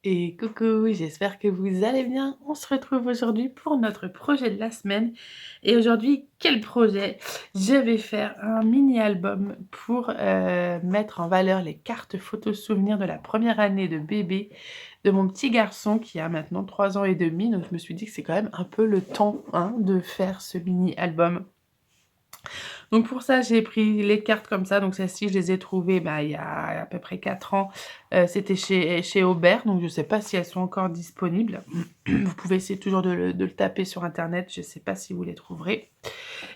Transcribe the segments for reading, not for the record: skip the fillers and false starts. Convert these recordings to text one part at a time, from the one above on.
Et coucou, j'espère que vous allez bien. On se retrouve aujourd'hui pour notre projet de la semaine. Et aujourd'hui, quel projet? Je vais faire un mini album pour mettre en valeur les cartes photos souvenirs de la première année de bébé de mon petit garçon qui a maintenant 3 ans et demi. Donc je me suis dit que c'est quand même un peu le temps, hein, de faire ce mini album. Donc pour ça, j'ai pris les cartes comme ça. Donc celles-ci, je les ai trouvées, il y a à peu près 4 ans. C'était chez Aubert, donc je ne sais pas si elles sont encore disponibles. Vous pouvez essayer toujours de le taper sur internet, je ne sais pas si vous les trouverez.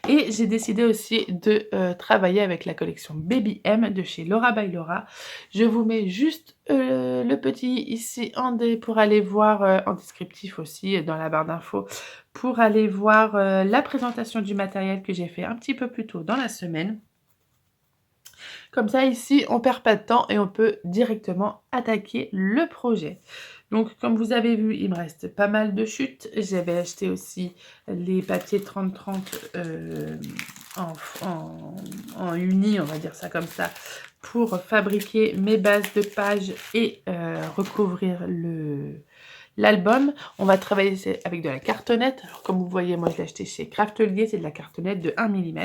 Et j'ai décidé aussi de travailler avec la collection Baby M de chez Laura by Laura. Je vous mets juste le petit ici pour aller voir, en descriptif aussi, dans la barre d'infos, pour aller voir la présentation du matériel que j'ai fait un petit peu plus tôt dans la semaine. Comme ça, ici, on perd pas de temps et on peut directement attaquer le projet. Donc, comme vous avez vu, il me reste pas mal de chutes. J'avais acheté aussi les papiers 30-30 en uni, on va dire ça comme ça, pour fabriquer mes bases de pages et recouvrir l'album. On va travailler avec de la cartonnette. Alors, comme vous voyez, moi, je l'ai acheté chez Craftelier. C'est de la cartonnette de 1 mm.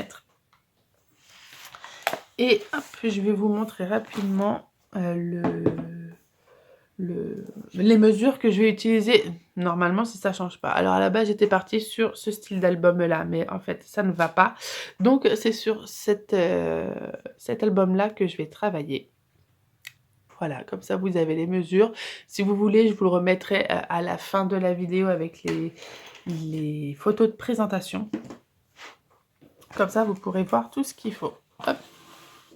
Et hop, je vais vous montrer rapidement les mesures que je vais utiliser. Normalement, si ça ne change pas. Alors, à la base, j'étais partie sur ce style d'album-là, mais en fait, ça ne va pas. Donc, c'est sur cet album-là que je vais travailler. Voilà, comme ça, vous avez les mesures. Si vous voulez, je vous le remettrai à la fin de la vidéo avec les photos de présentation. Comme ça, vous pourrez voir tout ce qu'il faut. Hop.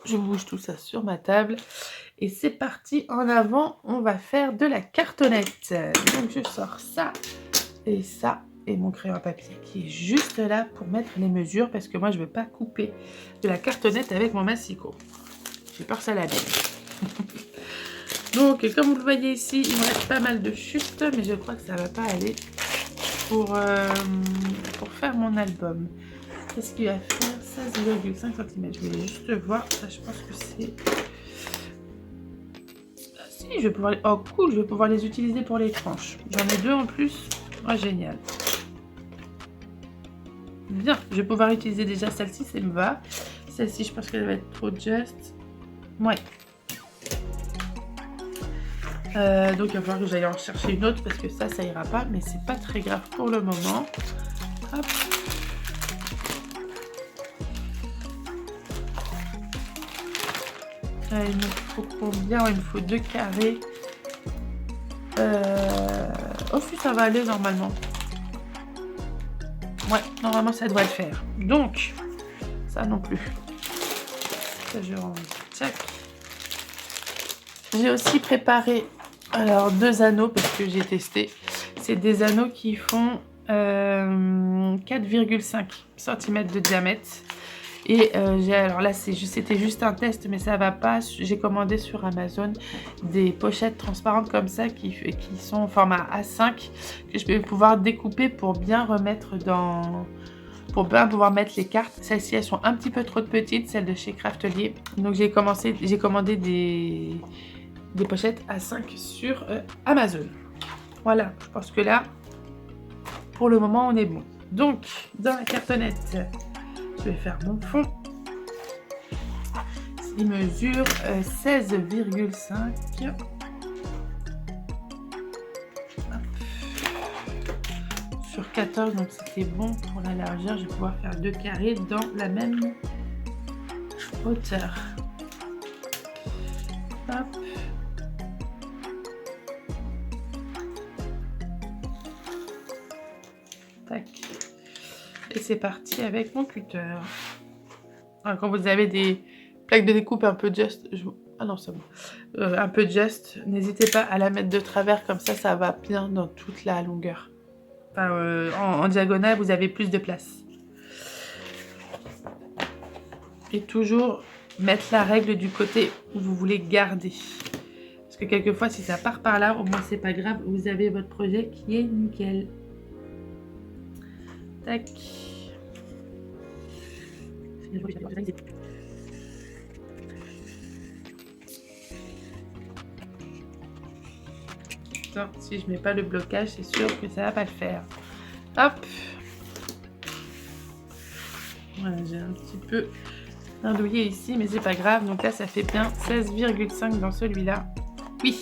Je bouge tout ça sur ma table. Et c'est parti, en avant, on va faire de la cartonnette. Donc je sors ça et mon crayon à papier qui est juste là pour mettre les mesures parce que moi je ne veux pas couper de la cartonnette avec mon massicot. J'ai peur que ça l'abîme. Donc comme vous le voyez ici, il me reste pas mal de chutes, mais je crois que ça ne va pas aller pour faire mon album. Qu'est-ce qu'il va faire? 16,5 cm. Je vais juste voir. Ça, je pense que c'est... Ah, si, je vais pouvoir... Oh, cool, je vais pouvoir les utiliser pour les tranches. J'en ai 2 en plus. Oh, génial. Bien, je vais pouvoir utiliser déjà celle-ci, ça me va. Celle-ci, je pense qu'elle va être trop juste. Ouais. Donc, il va falloir que j'aille en chercher une autre parce que ça ira pas. Mais c'est pas très grave pour le moment. Hop. Il me faut combien? Il me faut 2 carrés. Oh, si, ça va aller normalement. Ouais, normalement, ça doit le faire. Donc, ça non plus. Ça, je range. Tchac. J'ai aussi préparé, alors, 2 anneaux parce que j'ai testé. C'est des anneaux qui font 4,5 cm de diamètre. Et alors là, c'était juste un test, mais ça va pas. J'ai commandé sur Amazon des pochettes transparentes comme ça qui sont en format A5 que je vais pouvoir découper pour bien remettre pour bien pouvoir mettre les cartes. Celles-ci, elles sont un petit peu trop petites, celles de chez Craftelier. Donc j'ai commandé des pochettes A5 sur Amazon. Voilà, je pense que là, pour le moment, on est bon. Donc, dans la cartonnette, je vais faire mon fond. Il mesure 16,5. Sur 14, donc c'était bon pour la largeur. Je vais pouvoir faire 2 carrés dans la même hauteur. Hop. Tac. Et c'est parti avec mon cutter. Alors, quand vous avez des plaques de découpe un peu just, ah non, c'est bon. Un peu just, n'hésitez pas à la mettre de travers, comme ça va bien dans toute la longueur. Enfin, en diagonale, vous avez plus de place. Et toujours mettre la règle du côté où vous voulez garder. Parce que quelquefois, si ça part par là, au moins c'est pas grave, vous avez votre projet qui est nickel. Tac. Putain, si je mets pas le blocage, c'est sûr que ça va pas le faire. Hop. Voilà, j'ai un petit peu indouillé ici, mais c'est pas grave. Donc là, ça fait bien 16,5 dans celui-là. Oui.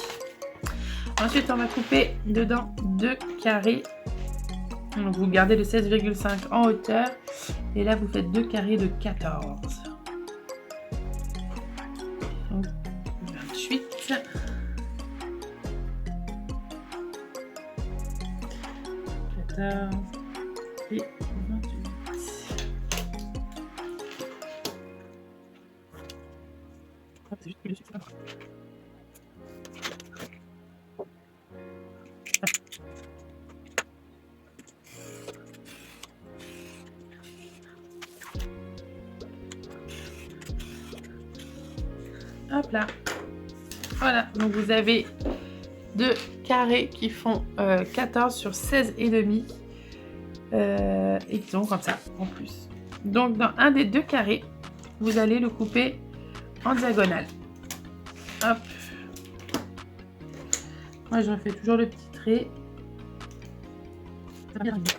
Ensuite, on va couper dedans 2 carrés. Donc vous gardez le 16,5 en hauteur. Et là, vous faites 2 carrés de 14. Donc 28. 14 et 28. C'est juste que le sucre, c'est pas grave. Hop là. Voilà, donc vous avez 2 carrés qui font 14 sur 16 et demi. Et qui sont comme ça en plus. Donc dans un des 2 carrés, vous allez le couper en diagonale. Hop. Moi je refais toujours le petit trait. Ça va bien arriver.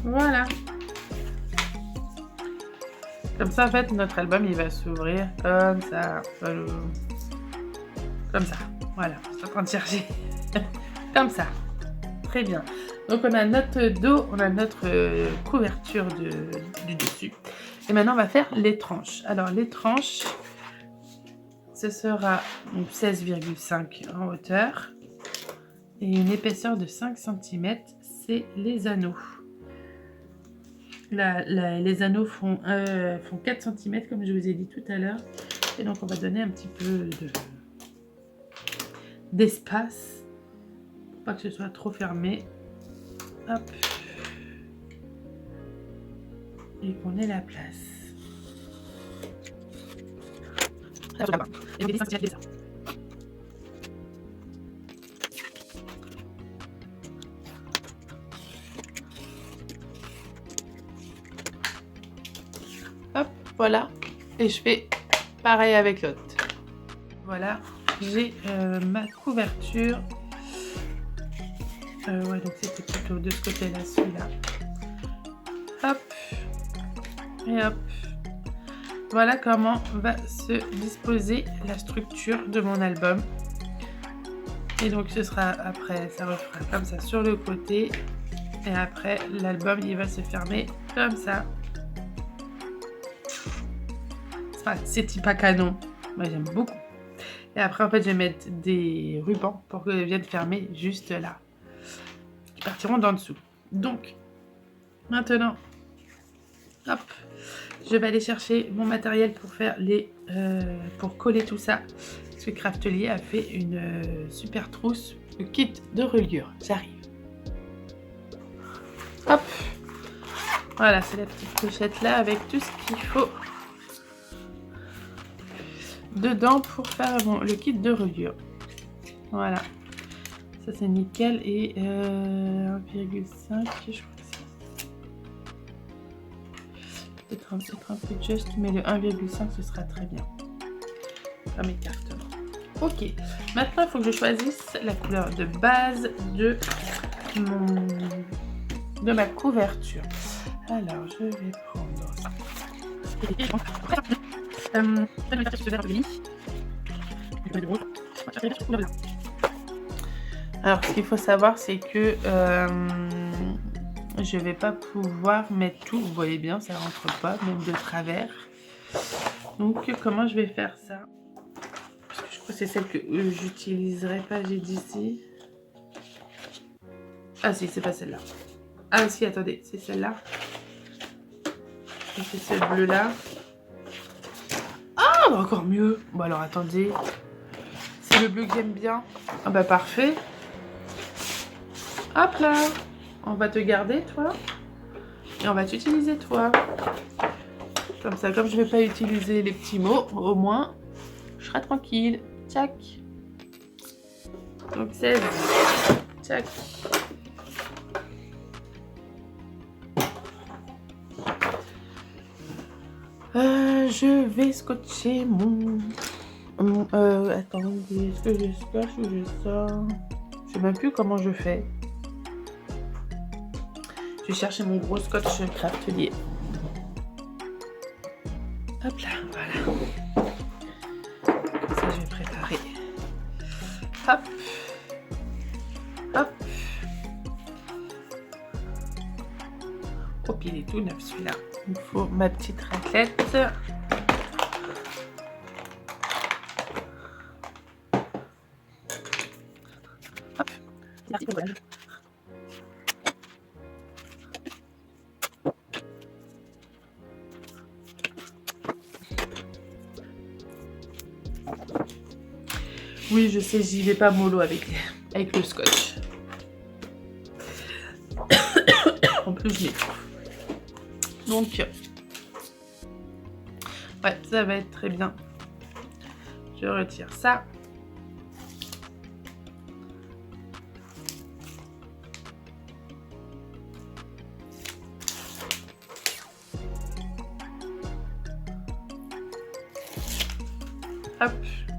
Voilà. Comme ça, en fait, notre album, il va s'ouvrir comme ça. Comme ça. Voilà, je suis en train de chercher. Comme ça. Très bien. Donc, on a notre dos, on a notre couverture du dessus. Et maintenant, on va faire les tranches. Alors, les tranches, ce sera 16,5 en hauteur. Et une épaisseur de 5 cm, c'est les anneaux. Les anneaux font 4 cm comme je vous ai dit tout à l'heure. Et donc on va donner un petit peu d'espace pour pas que ce soit trop fermé. Hop. Et qu'on ait la place. Hop, voilà. Et je fais pareil avec l'autre. Voilà, j'ai ma couverture. Ouais, donc c'était plutôt de ce côté-là, celui-là. Hop. Et hop. Voilà comment va se disposer la structure de mon album. Et donc ce sera après, ça refera comme ça sur le côté. Et après, l'album, il va se fermer comme ça. C'est pas canon. Moi, j'aime beaucoup. Et après, en fait, je vais mettre des rubans pour qu'ils viennent fermer juste là. Qui partiront d'en dessous. Donc, maintenant, hop, je vais aller chercher mon matériel pour faire pour coller tout ça. Parce que Craftelier a fait une super trousse, le kit de reliure. J'arrive. Hop. Voilà, c'est la petite pochette là avec tout ce qu'il faut dedans pour faire le kit de reliure. Voilà. Ça c'est nickel et 1,5 je crois que c'est peut-être un peu juste, mais le 1,5 ce sera très bien. Pas mes cartes. Ok, maintenant il faut que je choisisse la couleur de base de ma couverture. Alors je vais prendre ça. Alors ce qu'il faut savoir c'est que je vais pas pouvoir mettre tout, vous voyez bien ça rentre pas même de travers. Donc comment je vais faire ça? Parce que je crois que c'est celle que j'utiliserai pas, j'ai dit ici. Ah si, c'est pas celle-là. Ah si, attendez, c'est celle-là. C'est ce bleu là. Ah bah encore mieux. Bon alors attendez. C'est le bleu que j'aime bien. Ah bah parfait. Hop là. On va te garder toi. Et on va t'utiliser toi. Comme ça, comme je vais pas utiliser les petits mots, au moins je serai tranquille. Tchac. Donc 16. Tchac. je vais scotcher attendez, est-ce que je scotche ou je sors? Je sais même plus comment je fais. Je vais chercher mon gros scotch Craftelier. Hop là, voilà. Comme ça, je vais préparer. Hop. Hop. Oh, puis il est tout neuf celui-là. Il me faut ma petite raclette. Hop. Merci pour le voyage. Oui, je sais, j'y vais pas mollo avec le scotch. En plus, je m'étouffe. Donc, ouais, ça va être très bien. Je retire ça. Hop,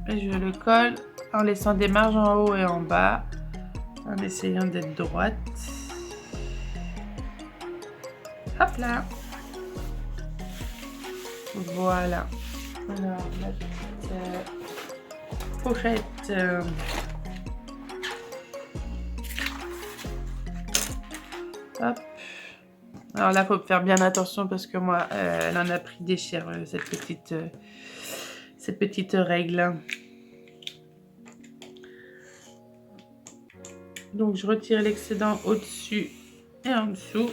et je le colle en laissant des marges en haut et en bas, en essayant d'être droite. Hop là. Voilà. Alors, la petite pochette. Hop. Alors là, faut faire bien attention parce que moi, elle en a pris des chères, cette petite règle. Donc, je retire l'excédent au-dessus et en dessous.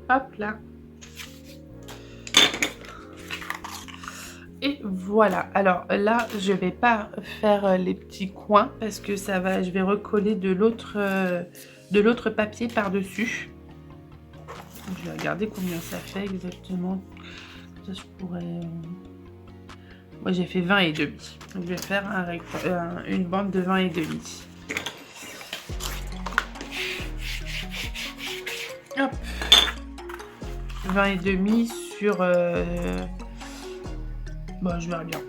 Hop là. Et voilà. Alors là, je vais pas faire les petits coins parce que ça va. Je vais recoller de l'autre papier par-dessus. Je vais regarder combien ça fait exactement. Ça, je pourrais. Moi, j'ai fait 20 et demi. Donc, je vais faire une bande de 20 et demi. Hop. 20 et demi sur. Bon, je verrai bien.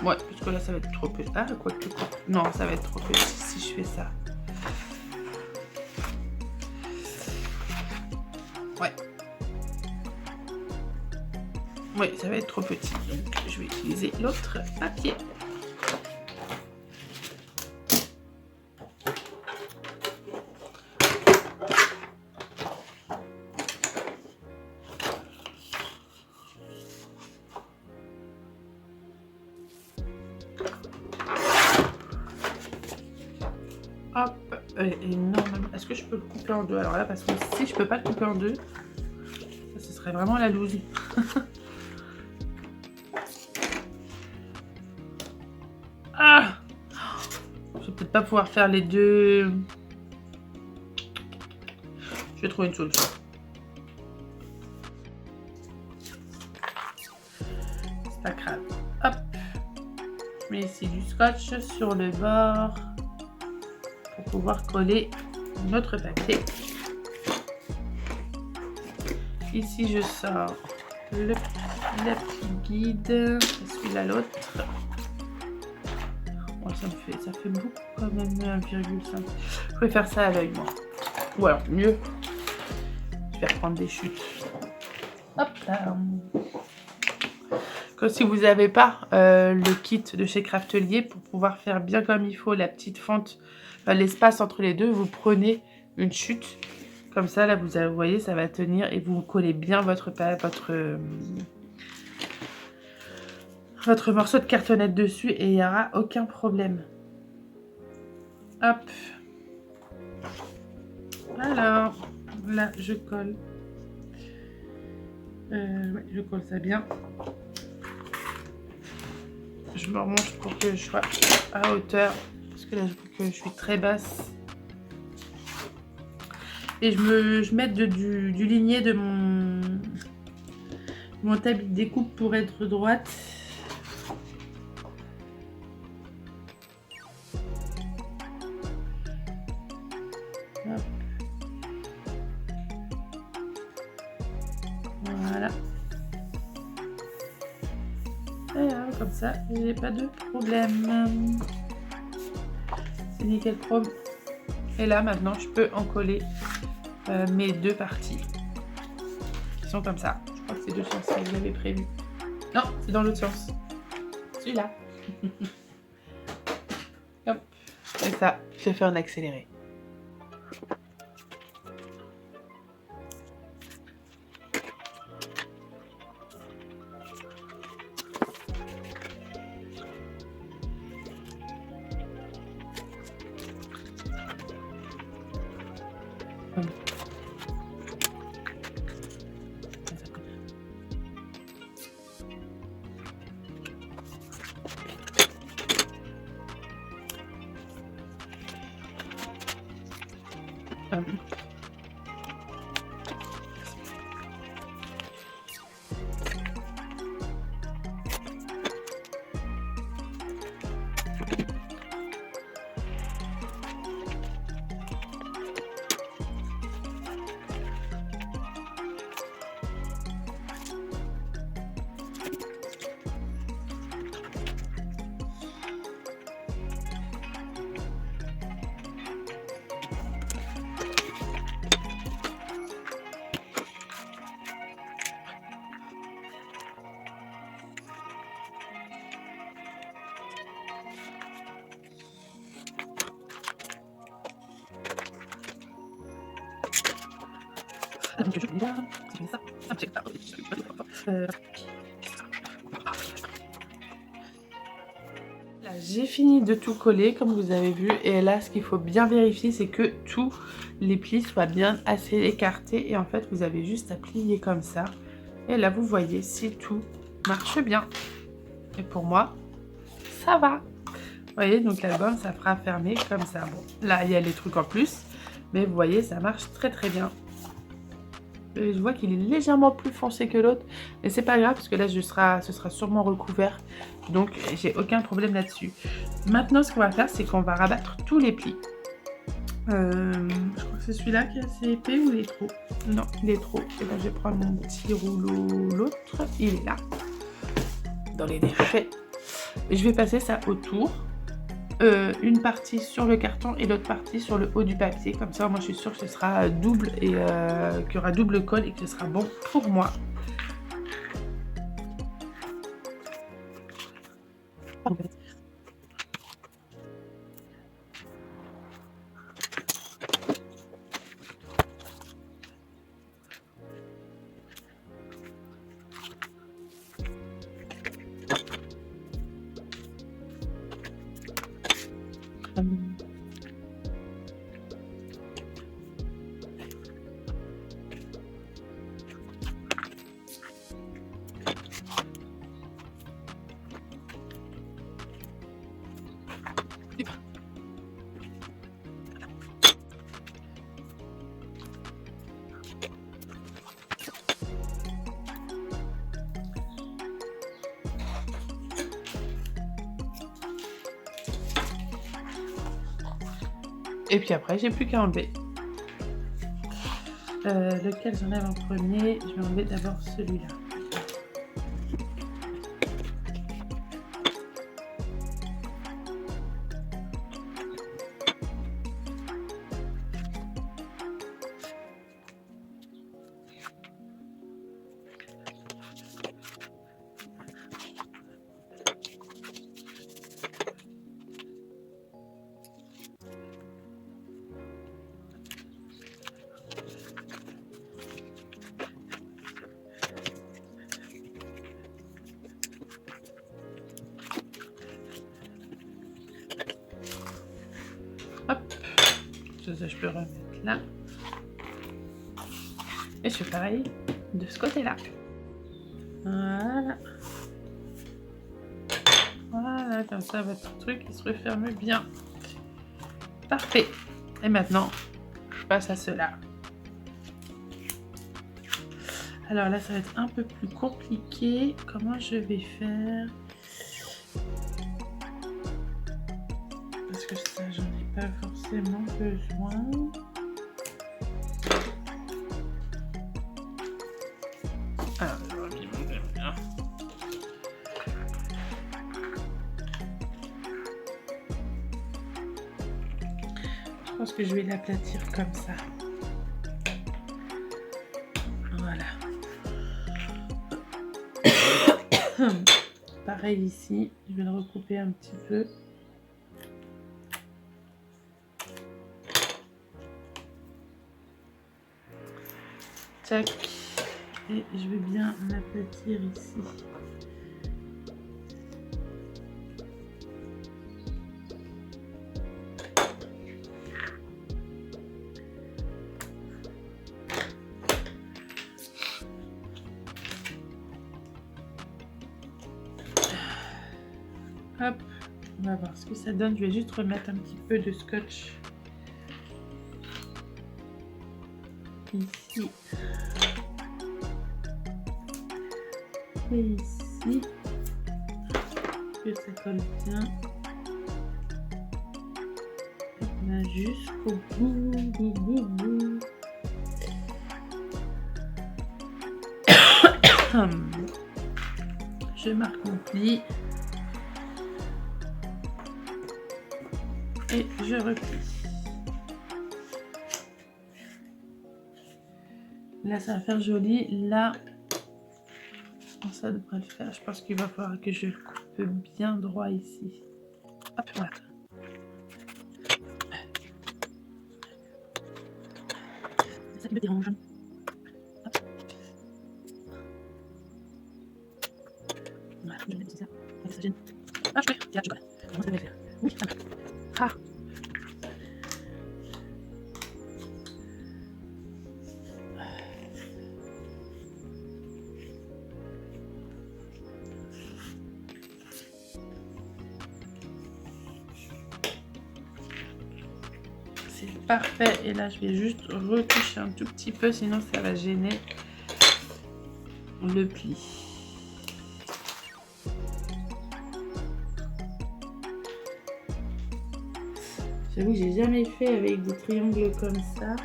Ouais, parce que là, ça va être trop petit. Ah, quoi que. Non, ça va être trop petit si je fais ça. Ouais. Oui, ça va être trop petit. Donc, je vais utiliser l'autre papier. Hop, et normalement, est-ce que je peux le couper en deux? Alors là, parce que si je peux pas le couper en deux, ça, ce serait vraiment la loose. Ah! Je vais peut-être pas pouvoir faire les deux. Je vais trouver une solution. C'est pas grave. Hop. Je mets ici du scotch sur le bord pour pouvoir coller notre papier. Ici, je sors le petit guide. Celui-là, l'autre. Oh, ça fait beaucoup quand même, 1,5. Je préfère ça à l'œil, moi. Ou alors, mieux. Je vais reprendre des chutes. Hop là. Comme si vous n'avez pas le kit de chez Craftelier, pour pouvoir faire bien comme il faut la petite fente, l'espace entre les deux, vous prenez une chute. Comme ça, là, vous voyez, ça va tenir et vous collez bien votre morceau de cartonnette dessus et il n'y aura aucun problème. Hop. Alors, là, je colle. Ouais, je colle ça bien. Je me remonte pour que je sois à hauteur. Parce que là, je vois que je suis très basse. Et je mets du ligné de mon tablier de découpe pour être droite. Voilà. Et là, comme ça, j'ai pas de problème. C'est nickel chrome. Et là, maintenant, je peux en coller mes deux parties. Qui sont comme ça. Je crois que c'est deux sens que je l'avais prévu. Non, c'est dans l'autre sens. Celui-là. Hop. Et ça, je fais en accéléré. Là, j'ai fini de tout coller comme vous avez vu, et là ce qu'il faut bien vérifier, c'est que tous les plis soient bien assez écartés, et en fait vous avez juste à plier comme ça, et là vous voyez si tout marche bien. Et pour moi ça va. Vous voyez, donc l'album ça fera fermer comme ça. Bon, là il y a les trucs en plus, mais vous voyez ça marche très très bien. Et je vois qu'il est légèrement plus foncé que l'autre, mais c'est pas grave parce que là ce sera sûrement recouvert, donc j'ai aucun problème là-dessus. Maintenant ce qu'on va faire, c'est qu'on va rabattre tous les plis. Je crois que c'est celui-là qui est assez épais ou il est trop? Non, il est trop. Et ben, je vais prendre mon petit rouleau, l'autre, il est là, dans les déchets. Et je vais passer ça autour. Une partie sur le carton et l'autre partie sur le haut du papier, comme ça moi je suis sûre que ce sera double et qu'il y aura double colle et que ce sera bon pour moi. Et puis après, j'ai plus qu'à enlever. Lequel j'enlève en premier? Je vais enlever d'abord celui-là. Hop, ça je peux remettre là. Et je fais pareil de ce côté-là. Voilà. Voilà, comme ça votre truc il se referme bien. Parfait. Et maintenant, je passe à cela. Alors là, ça va être un peu plus compliqué. Comment je vais faire? Parce que ça, j'en ai pas forcément besoin. Alors, j'aurais mis mon bien. Je pense que je vais l'aplatir comme ça. Voilà. Pareil ici, je vais le recouper un petit peu. Tac. Et je vais bien l'aplatir ici. Hop, on va voir ce que ça donne. Je vais juste remettre un petit peu de scotch ici et ici, que ça colle bien. Là jusqu'au bout. Je marque mon pli et je replie. Là ça va faire joli. Là ça devrait le faire. Je pense qu'il va falloir que je le coupe bien droit ici. Hop, voilà. Ça me dérange. Hop. Voilà, je vais mettre ça. Ça gêne. Ah, je fais. Tiens, je vois. Comment ça va faire? Oui, ça va. Ah. C'est parfait. Et là, je vais juste retoucher un tout petit peu, sinon ça va gêner le pli. J'avoue que j'ai jamais fait avec des triangles comme ça.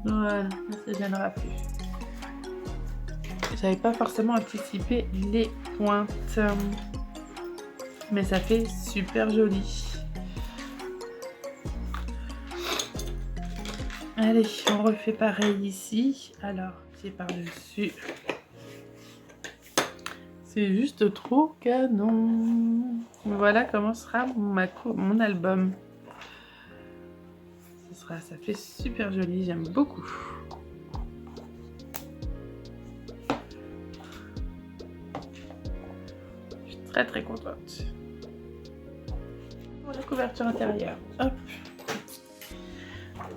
Voilà, ça gênera plus. J'avais pas forcément anticipé les pointes, mais ça fait super joli. Allez, on refait pareil ici. Alors, pied par-dessus. C'est juste trop canon. Voilà comment sera mon album. Ça fait super joli, j'aime beaucoup. Je suis très très contente. Pour la couverture intérieure, hop.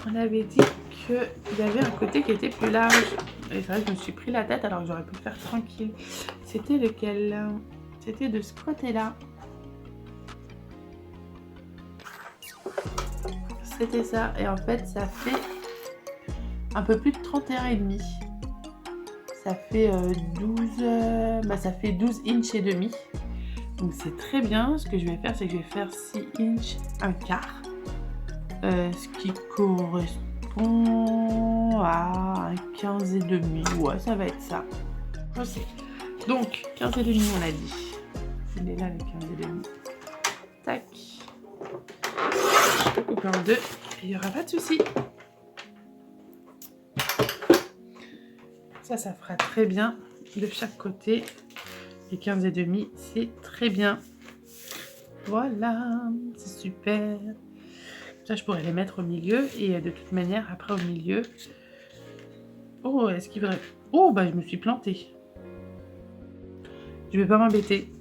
On avait dit qu'il y avait un côté qui était plus large. Et c'est vrai que je me suis pris la tête alors que j'aurais pu le faire tranquille. C'était lequel? C'était de ce côté-là. C'était ça. Et en fait, ça fait un peu plus de 31,5. Ça fait 12 inches et demi. Donc c'est très bien. Ce que je vais faire, c'est que je vais faire 6 inches un quart. Ce qui correspond à un 15 et demi. Ouais, ça va être ça. Je sais. Donc 15 et demi, on a dit. Il est là le 15 et demi. Tac. Je coupe en deux. Il n'y aura pas de souci. Ça fera très bien de chaque côté. Les 15 et demi, c'est très bien. Voilà, c'est super. Ça, je pourrais les mettre au milieu. Et de toute manière, après au milieu... Oh, est-ce qu'il va... Oh, bah je me suis plantée. Je vais pas m'embêter.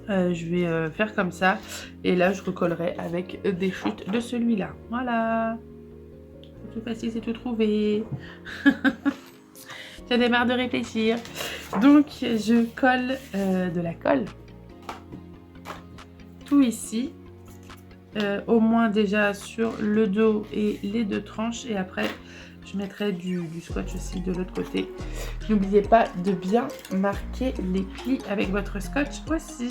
Je vais faire comme ça. Et là, je recollerai avec des chutes de celui-là. Voilà. C'est tout facile, c'est tout trouvé. J'en ai marre de réfléchir. Donc, je colle de la colle. Tout ici. Au moins déjà sur le dos et les deux tranches. Et après, je mettrai du scotch aussi de l'autre côté. N'oubliez pas de bien marquer les plis avec votre scotch aussi.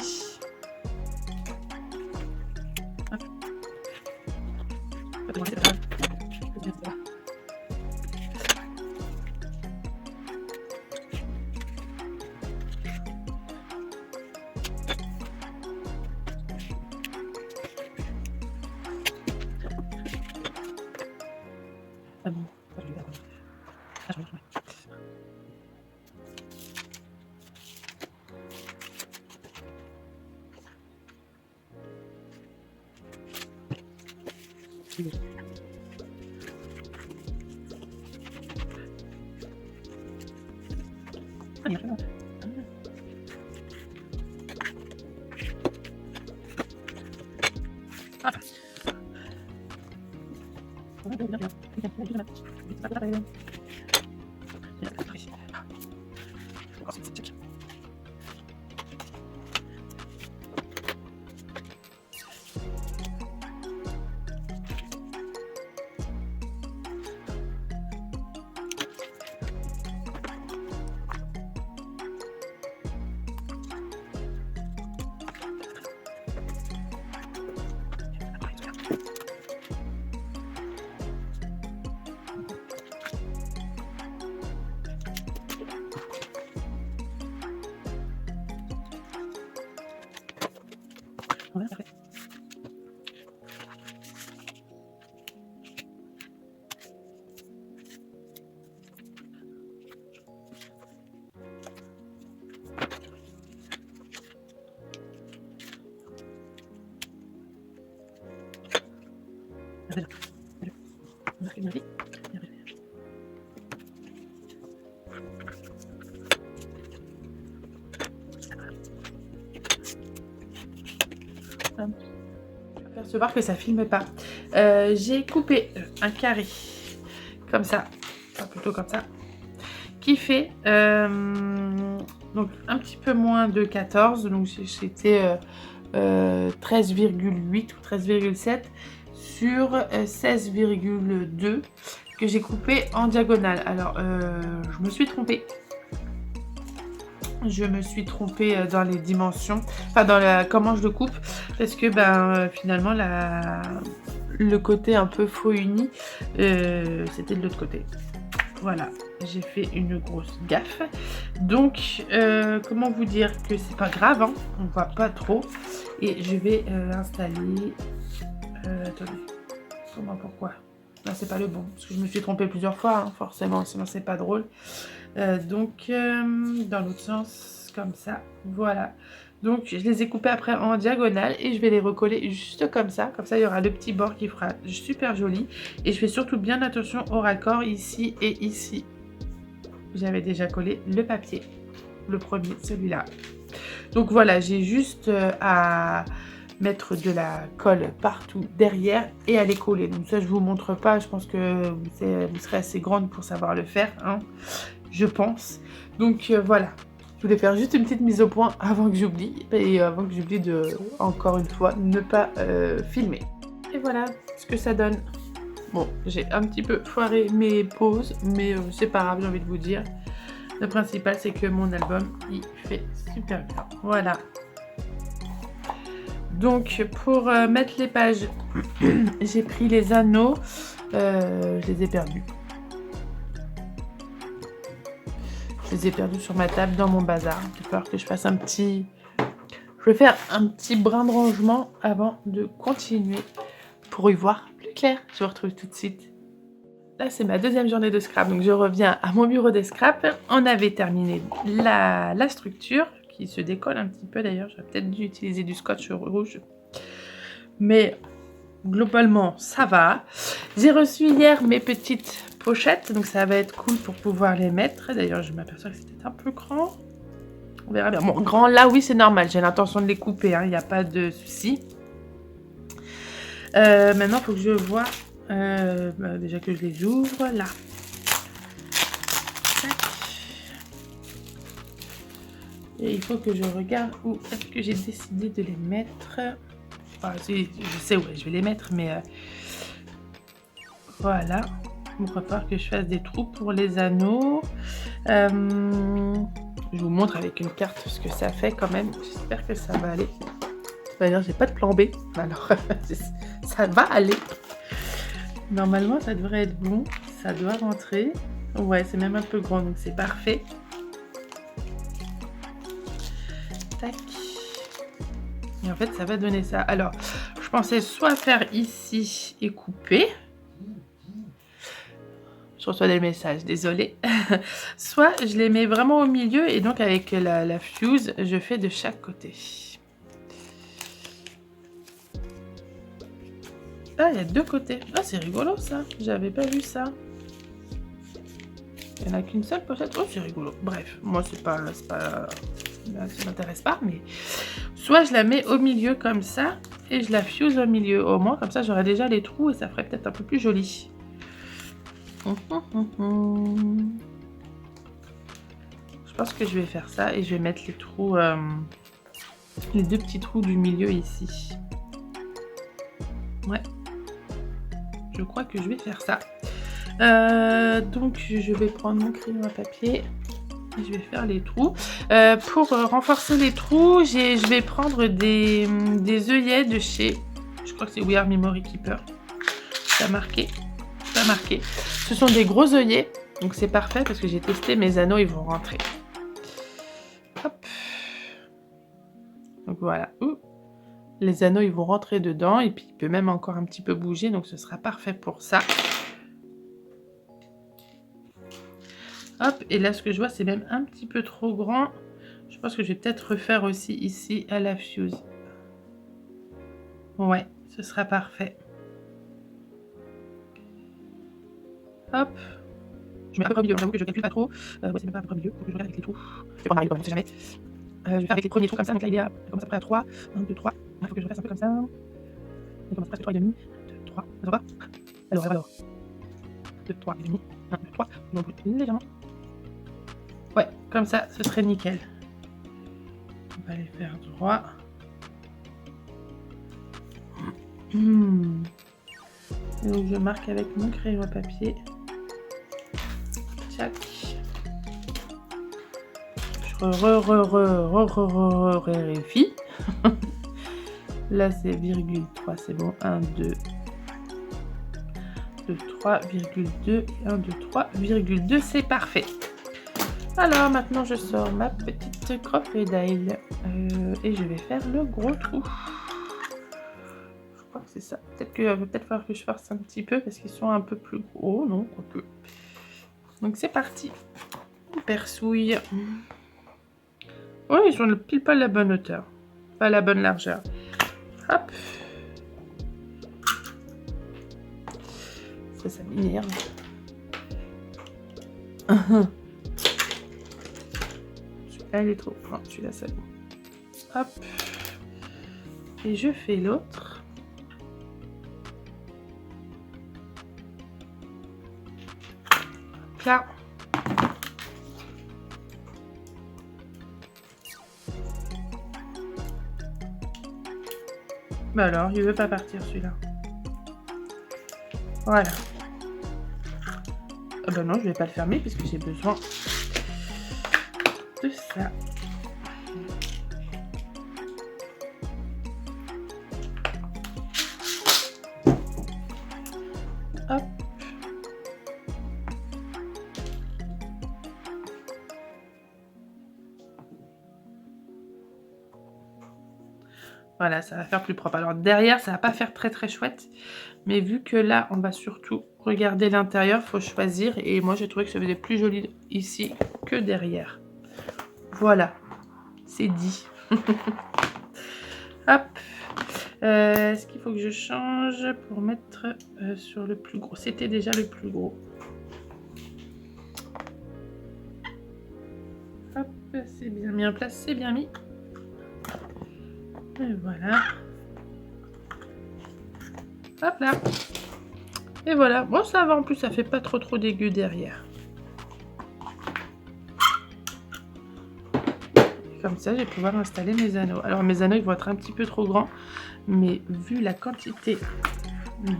bon. Ah, je vais- je vais- Ah, il y a rien. Ah. Ouais, parfait. Ah, c'est là. Salut. Marquez ma vie. Apercevoir que ça filme pas. J'ai coupé un carré comme ça, enfin plutôt comme ça, qui fait donc un petit peu moins de 14, donc c'était 13,8 ou 13,7 sur 16,2 que j'ai coupé en diagonale. Alors je me suis trompée. Je me suis trompée dans les dimensions, enfin dans comment je le coupe, parce que finalement le côté un peu faux uni, c'était de l'autre côté. Voilà, j'ai fait une grosse gaffe. Donc, comment vous dire que c'est pas grave, hein, on voit pas trop. Et je vais installer... attendez, comment, pourquoi? Non, c'est pas le bon, parce que je me suis trompée plusieurs fois, hein, forcément, sinon c'est pas drôle. Donc, dans l'autre sens, comme ça, voilà. Donc, je les ai coupés après en diagonale et je vais les recoller juste comme ça. Comme ça, il y aura le petit bord qui fera super joli. Et je fais surtout bien attention au raccord ici et ici. J'avais déjà collé le papier, le premier, celui-là. Donc voilà, j'ai juste à mettre de la colle partout derrière et à les coller. Donc ça, je vous montre pas. Je pense que vous serez assez grande pour savoir le faire, hein, je pense. Donc voilà. Je voulais faire juste une petite mise au point avant que j'oublie. Et avant que j'oublie de, encore une fois, ne pas filmer. Et voilà ce que ça donne. Bon, j'ai un petit peu foiré mes pauses, mais c'est pas grave, j'ai envie de vous dire. Le principal, c'est que mon album, il fait super bien. Voilà. Donc, pour mettre les pages, j'ai pris les anneaux. Je les ai perdus. Je les ai perdus sur ma table dans mon bazar. J'ai peur que je fasse un petit... Je vais faire un petit brin de rangement avant de continuer pour y voir plus clair. Je vous retrouve tout de suite. Là, c'est ma deuxième journée de scrap. Donc, je reviens à mon bureau de scrap. On avait terminé la structure qui se décolle un petit peu d'ailleurs. J'aurais peut-être dû utiliser du scotch rouge. Mais globalement, ça va. J'ai reçu hier mes petites pochettes. Donc, ça va être cool pour pouvoir les mettre. D'ailleurs, je m'aperçois que c'était un peu grand. On verra bien. Bon, grand là, oui, c'est normal. J'ai l'intention de les couper. Il n'y a pas de souci. Maintenant, il faut que je vois... déjà que je les ouvre, là. Tac. Et il faut que je regarde où est-ce que j'ai décidé de les mettre. Enfin, je sais où je vais les mettre, mais... voilà. Il va falloir que je fasse des trous pour les anneaux. Je vous montre avec une carte ce que ça fait quand même. J'espère que ça va aller. D'ailleurs, j'ai pas de plan B. Alors, ça va aller. Normalement, ça devrait être bon. Ça doit rentrer. Ouais, c'est même un peu grand, donc c'est parfait. Tac. Et en fait, ça va donner ça. Alors, je pensais soit faire ici et couper. Je reçois des messages, désolée. Soit je les mets vraiment au milieu et donc avec la fuse, je fais de chaque côté. Ah, il y a 2 côtés. Ah, c'est rigolo ça. J'avais pas vu ça. Il n'y en a qu'une seule pochette. Oh, c'est rigolo. Bref, moi, ça m'intéresse pas, mais soit je la mets au milieu comme ça et je la fuse au milieu. Au moins, comme ça, j'aurai déjà les trous et ça ferait peut-être un peu plus joli. Je pense que je vais faire ça et je vais mettre les trous, les 2 petits trous du milieu ici. Ouais. Je crois que je vais faire ça. Donc je vais prendre mon crayon à papier et je vais faire les trous. Pour renforcer les trous, je vais prendre des œillets de chez, je crois que c'est We Are Memory Keeper. Ça a marqué, pas marqué. Ce sont des gros œillets, donc c'est parfait parce que j'ai testé, mes anneaux ils vont rentrer. Hop. Donc voilà. Les anneaux ils vont rentrer dedans et puis il peut même encore un petit peu bouger, donc ce sera parfait pour ça. Hop, et là ce que je vois c'est même un petit peu trop grand. Je pense que je vais peut-être refaire aussi ici à la fuse. Ouais, ce sera parfait. Hop. Je mets à peu près au milieu, j'avoue que je ne calcule pas trop. Ouais, c'est même pas à peu près au milieu, faut que je regarde avec les trous. Je vais prendre Marie quand même, on sait jamais. Je vais faire avec les premiers trous comme ça, donc là il est à, commence à peu près à 3. 1, 2, 3. Il faut que je refasse un peu comme ça. On commence presque 3,5. 2, 3. Ça va? Alors. 2, 3,5. 1, 2, 3. On bouge légèrement. Ouais, comme ça, ce serait nickel. On va les faire droit. Donc je marque avec mon crayon à papier. Tchac. Je vérifie. Là c'est virgule 3, c'est bon. 1, 2, 2, 3, virgule 2 et 1, 2, 3, virgule 2, c'est parfait. Alors maintenant je sors ma petite crocodile et je vais faire le gros trou. Je crois que c'est ça. Peut-être qu'il va peut-être falloir que je force un petit peu parce qu'ils sont un peu plus gros. Non, quoique. Donc c'est parti. On persouille. Oui, ils sont pile pas la bonne hauteur. Pas la bonne largeur. Hop. Ça m'énerve. Elle est trop. Non, celui-là, c'est bon. Hop. Et je fais l'autre. Là. Bah alors, il veut pas partir celui-là. Voilà. Ah bah non, je vais pas le fermer puisque j'ai besoin de ça. Hop. Voilà, ça va faire plus propre. Alors derrière, ça va pas faire très très chouette. Mais vu que là, on va surtout regarder l'intérieur, faut choisir. Et moi, j'ai trouvé que ça faisait plus joli ici que derrière. Voilà, c'est dit. Hop. Est-ce qu'il faut que je change pour mettre sur le plus gros? C'était déjà le plus gros. Hop, c'est bien mis en place, c'est bien mis. Et voilà. Hop là. Et voilà. Bon, ça va en plus, ça fait pas trop dégueu derrière. Comme ça, je vais pouvoir installer mes anneaux. Alors, mes anneaux, ils vont être un petit peu trop grands. Mais vu la quantité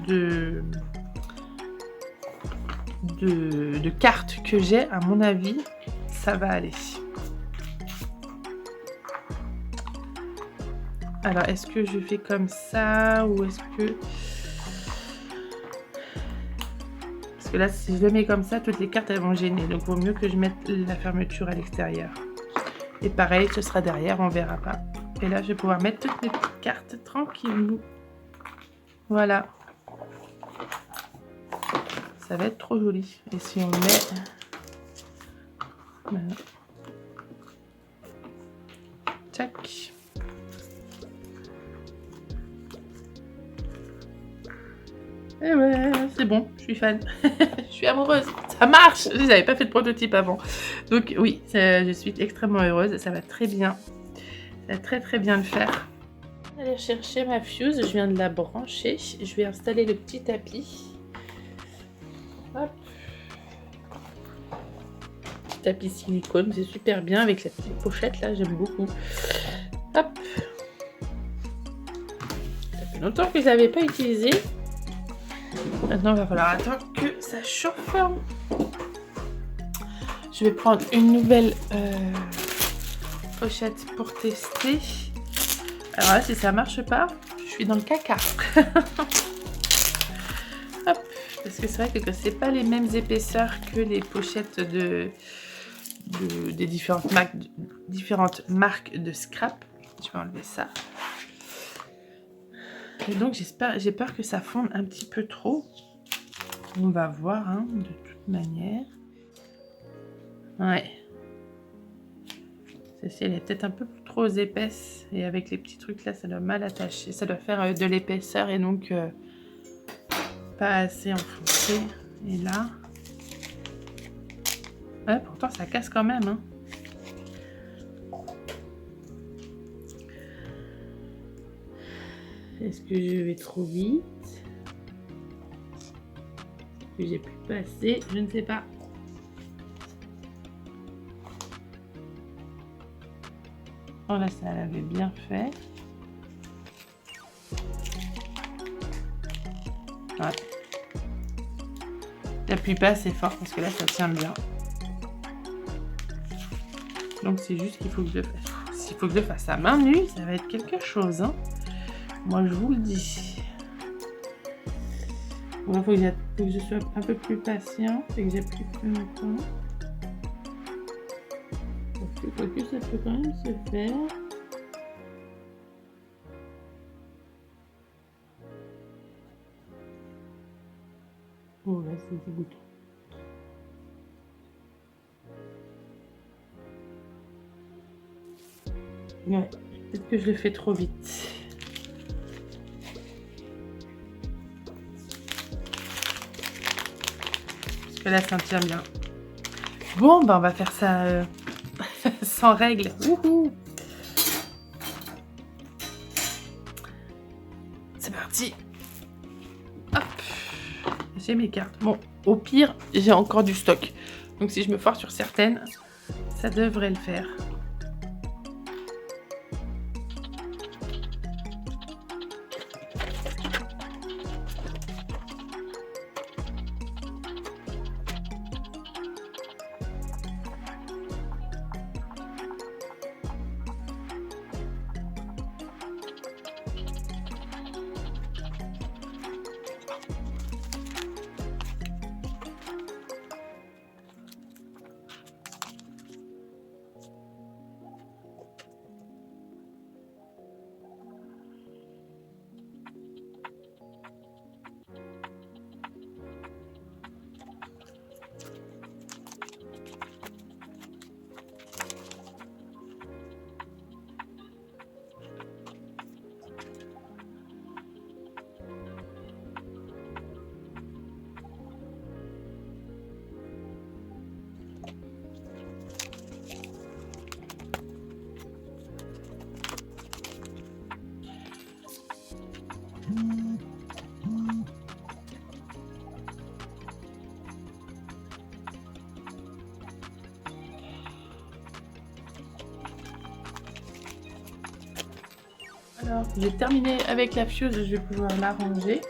de cartes que j'ai, à mon avis, ça va aller. Alors, est-ce que je fais comme ça ou est-ce que... Parce que là, si je le mets comme ça, toutes les cartes, elles vont gêner. Donc, il vaut mieux que je mette la fermeture à l'extérieur. Et pareil, ce sera derrière, on verra pas. Et là, je vais pouvoir mettre toutes mes petites cartes tranquillou. Voilà. ça va être trop joli. Et si on le met... Voilà. Tac. Et ouais, c'est bon, je suis fan. Je suis amoureuse. Ça marche. Je n'avais pas fait de prototype avant. Donc oui, je suis extrêmement heureuse. Ça va très bien. Ça va très bien le faire. Je vais aller chercher ma fuse. Je viens de la brancher. Je vais installer le petit tapis. Hop. Petit tapis silicone. C'est super bien avec la petite pochette là. J'aime beaucoup. Hop. Ça fait longtemps que je ne l'avais pas utilisé. Maintenant, il va falloir attendre que ça chauffe. Je vais prendre une nouvelle pochette pour tester. Alors là, si ça marche pas, je suis dans le caca. Hop, parce que c'est vrai que c'est pas les mêmes épaisseurs que les pochettes des différentes marques de scrap. Je vais enlever ça. Et donc j'ai peur que ça fonde un petit peu trop. On va voir, hein, de toute manière. Ouais. Celle-ci, elle est peut-être un peu trop épaisse. Et avec les petits trucs là, ça doit mal attacher. Ça doit faire de l'épaisseur et donc pas assez enfoncé. Et là... Ouais, pourtant ça casse quand même, hein. Est-ce que je vais trop vite? Est-ce que j'ai plus passé? Je ne sais pas. Oh là, ça l'avait bien fait. Ouais. J'appuie pas assez fort parce que là, ça tient bien. Donc c'est juste qu'il faut que je fasse. S'il faut que je fasse à main nue, ça va être quelque chose, hein. Moi, je vous le dis. Bon, il faut que je sois un peu plus patient et que j'appuie plus longtemps. Quoique ça peut quand même se faire. Oh là, c'est dégoûtant. Ouais, peut-être que je le fais trop vite. Parce que là, ça tient bien. Bon, bah on va faire ça sans règle. Wouhou! C'est parti. Hop. J'ai mes cartes. Bon, au pire, j'ai encore du stock. Donc si je me force sur certaines, ça devrait le faire. Alors, j'ai terminé avec la fuse, je vais pouvoir la ranger.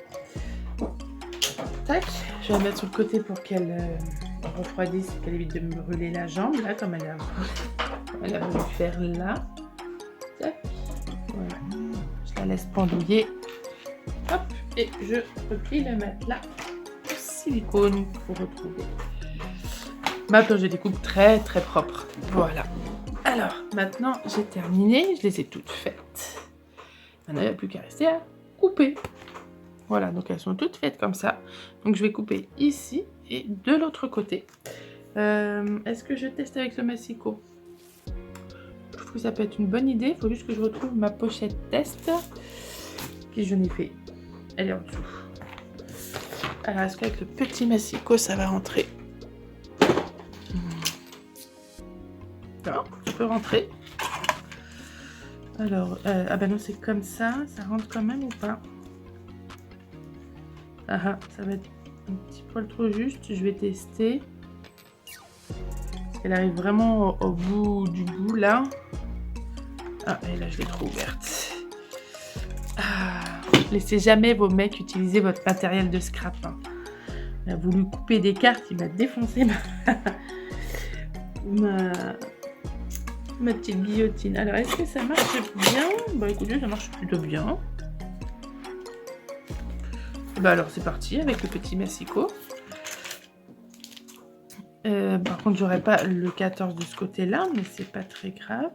Tac, je vais la mettre sur le côté pour qu'elle refroidisse et qu'elle évite de me brûler la jambe, là, comme elle a voulu faire là. Tac, voilà. Je la laisse pendouiller. Hop, et je replie le matelas en silicone pour retrouver ma planche de découpe très propre. Voilà. Alors, maintenant, j'ai terminé, je les ai toutes faites. Maintenant, il n'y a plus qu'à rester à couper. Voilà, donc elles sont toutes faites comme ça. Donc je vais couper ici et de l'autre côté. Est-ce que je teste avec le massicot? Je trouve que ça peut être une bonne idée. Il faut juste que je retrouve ma pochette test. Puis je n'ai fait. Elle est en dessous. Alors, est-ce qu'avec le petit massicot, ça va rentrer? Non, ça peut rentrer. Alors, ah ben non, c'est comme ça. Ça rentre quand même ou pas? Ah, ça va être un petit poil trop juste. Je vais tester. Parce qu'elle arrive vraiment au bout du bout, là. Ah, et là, je l'ai trop ouverte. Ah, laissez jamais vos mecs utiliser votre matériel de scrap. Hein. Il a voulu couper des cartes, il m'a défoncé ma petite guillotine. Alors, est-ce que ça marche bien? Bah écoutez, ça marche plutôt bien. Bah alors, c'est parti avec le petit massicot. Par contre, j'aurais pas le 14 de ce côté-là, mais c'est pas très grave.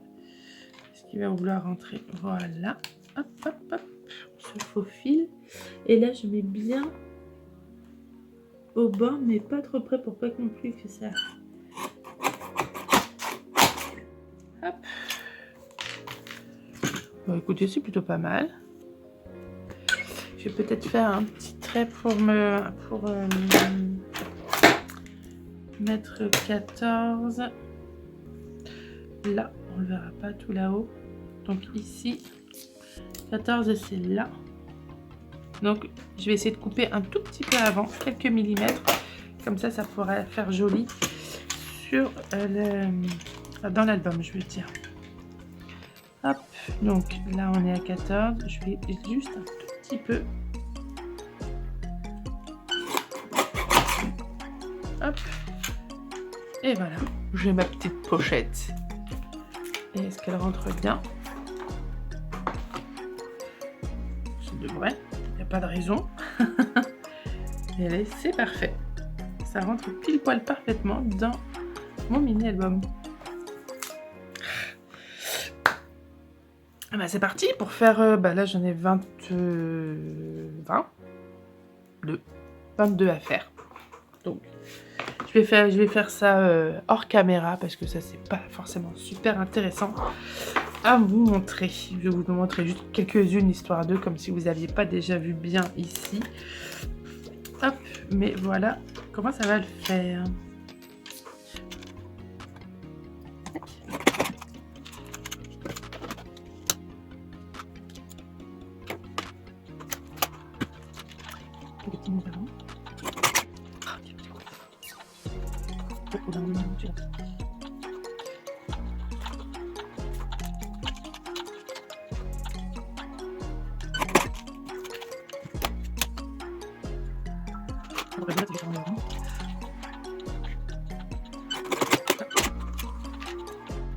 Est-ce qu'il va vouloir rentrer? Voilà. Hop, hop, hop. On se faufile. Et là, je mets bien au bord, mais pas trop près pour pas non plus que ça... Hop. Bon, écoutez, c'est plutôt pas mal. Je vais peut-être faire un petit trait pour mettre 14. Là, on le verra pas tout là-haut. Donc ici, 14 c'est là. Donc je vais essayer de couper un tout petit peu avant, quelques millimètres. Comme ça pourrait faire joli sur dans l'album, je veux dire. Hop, donc là on est à 14. Je vais juste un tout petit peu. Hop. Et voilà, j'ai ma petite pochette. Et est-ce qu'elle rentre bien? Ça devrait, il n'y a pas de raison. Et allez, c'est parfait. Ça rentre pile poil parfaitement dans mon mini album. Ah bah c'est parti pour faire, bah là j'en ai 22 à faire. Donc je vais faire ça hors caméra parce que ça c'est pas forcément super intéressant à vous montrer. Je vais vous montrer juste quelques-unes histoire d'eux comme si vous n'aviez pas déjà vu bien ici. Hop, mais voilà comment ça va le faire.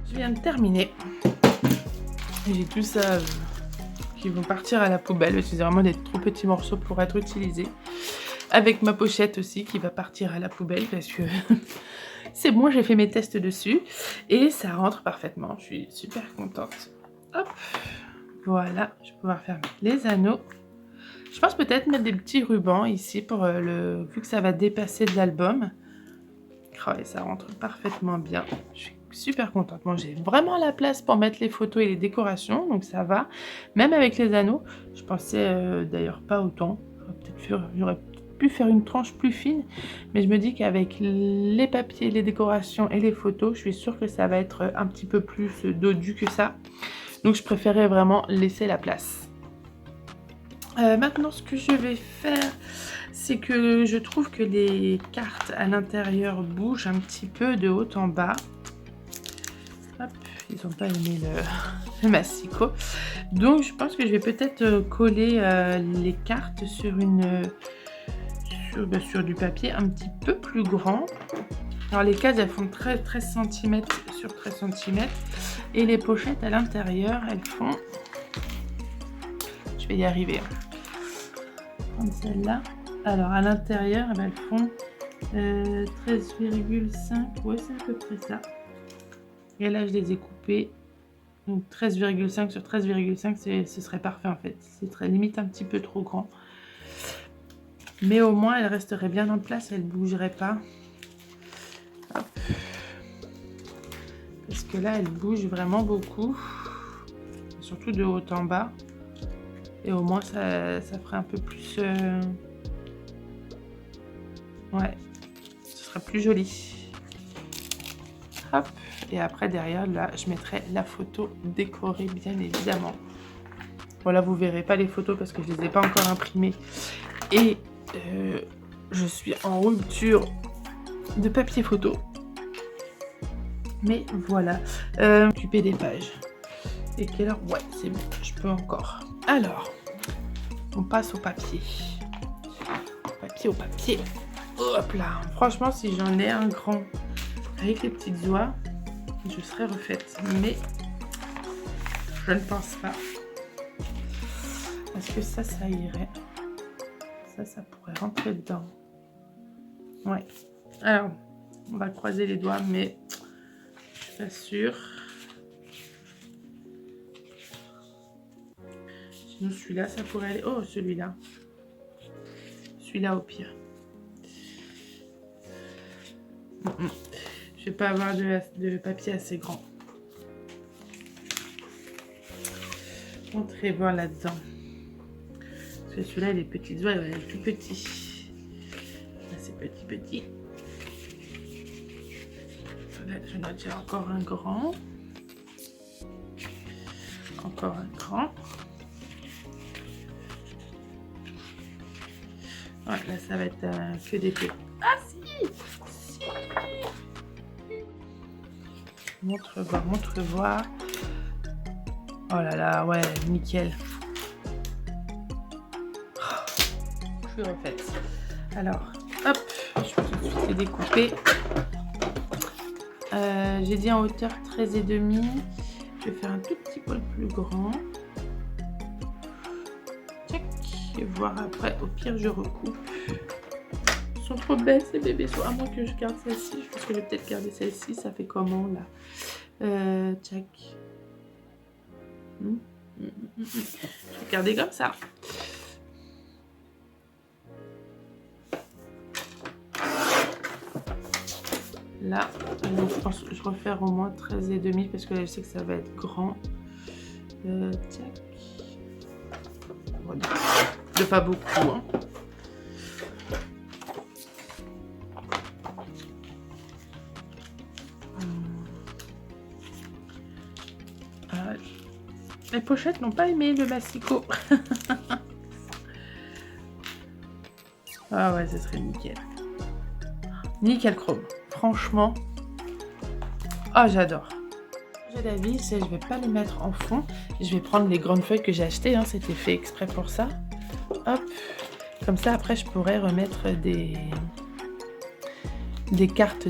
Je viens de terminer. J'ai tout ça qui vont partir à la poubelle parce que c'est vraiment des trop petits morceaux pour être utilisés. Avec ma pochette aussi qui va partir à la poubelle parce que c'est bon, j'ai fait mes tests dessus et ça rentre parfaitement. Je suis super contente. Hop, voilà, je vais pouvoir faire les anneaux. Je pense peut-être mettre des petits rubans ici pour vu que ça va dépasser de l'album. Oh, et ça rentre parfaitement bien. Je suis super contente. Moi, j'ai vraiment la place pour mettre les photos et les décorations, donc ça va. Même avec les anneaux, je pensais d'ailleurs pas autant. J'aurais pu faire une tranche plus fine, mais je me dis qu'avec les papiers, les décorations et les photos, je suis sûre que ça va être un petit peu plus dodu que ça. Donc je préférais vraiment laisser la place. Maintenant, ce que je vais faire, c'est que je trouve que les cartes à l'intérieur bougent un petit peu de haut en bas. Hop, ils n'ont pas aimé le massicot. Donc, je pense que je vais peut-être coller les cartes sur sur du papier un petit peu plus grand. Alors, les cases, elles font 13 cm sur 13 cm. Et les pochettes à l'intérieur, elles font... Je vais y arriver. Celle-là. Alors à l'intérieur, elles font 13,5. Ouais, c'est à peu près ça. Et là, je les ai coupées. Donc 13,5 sur 13,5, ce serait parfait en fait. C'est très limite un petit peu trop grand. Mais au moins, elle resterait bien en place, elle ne bougerait pas. Hop. Parce que là, elle bouge vraiment beaucoup. Surtout de haut en bas. Et au moins, ça ferait un peu plus... Ouais, ce sera plus joli. Hop. Et après, derrière, là, je mettrai la photo décorée, bien évidemment. Voilà, vous verrez pas les photos parce que je les ai pas encore imprimées. Et je suis en rupture de papier photo. Mais voilà. Occuper des pages. Et quelle heure? Ouais, c'est bon, je peux encore. Alors, on passe au papier. Au papier. Hop là. Franchement, si j'en ai un grand avec les petites oies, je serais refaite. Mais je ne pense pas. Parce que ça irait. Ça pourrait rentrer dedans. Ouais. Alors, on va croiser les doigts, mais je suis pas sûre. Sinon, celui-là, ça pourrait aller. Oh, celui-là. Celui-là au pire. Je vais pas avoir de papier assez grand. Entrez voir là-dedans. Parce que celui-là, les petites oies, il va être tout petit. Là, c'est petit. Là, j'en ai déjà encore un grand. Encore un grand. Ouais, là, ça va être que des petits. Ah, si! Montre voir. Oh là là, ouais, nickel. Je suis refaite. Alors, hop, je vais tout de suite les découper. J'ai dit en hauteur 13,5. Je vais faire un tout petit peu plus grand. Tac. Et voir après, au pire, je recoupe. Ils sont trop belles ces bébés. À moins que je garde celle-ci. Je pense que je vais peut-être garder celle-ci. Ça fait comment là? Tac. Je vais garder comme ça. Là, donc je pense que je refaire au moins 13,5 parce que là je sais que ça va être grand. Tac. Voilà. De pas beaucoup. Hein. Les pochettes n'ont pas aimé le massicot. Ah ouais, ce serait nickel. Nickel chrome. Franchement. Ah, j'adore. J'ai d'avis, c'est je vais pas les mettre en fond. Je vais prendre les grandes feuilles que j'ai achetées. Hein, c'était fait exprès pour ça. Hop. Comme ça, après, je pourrais remettre des cartes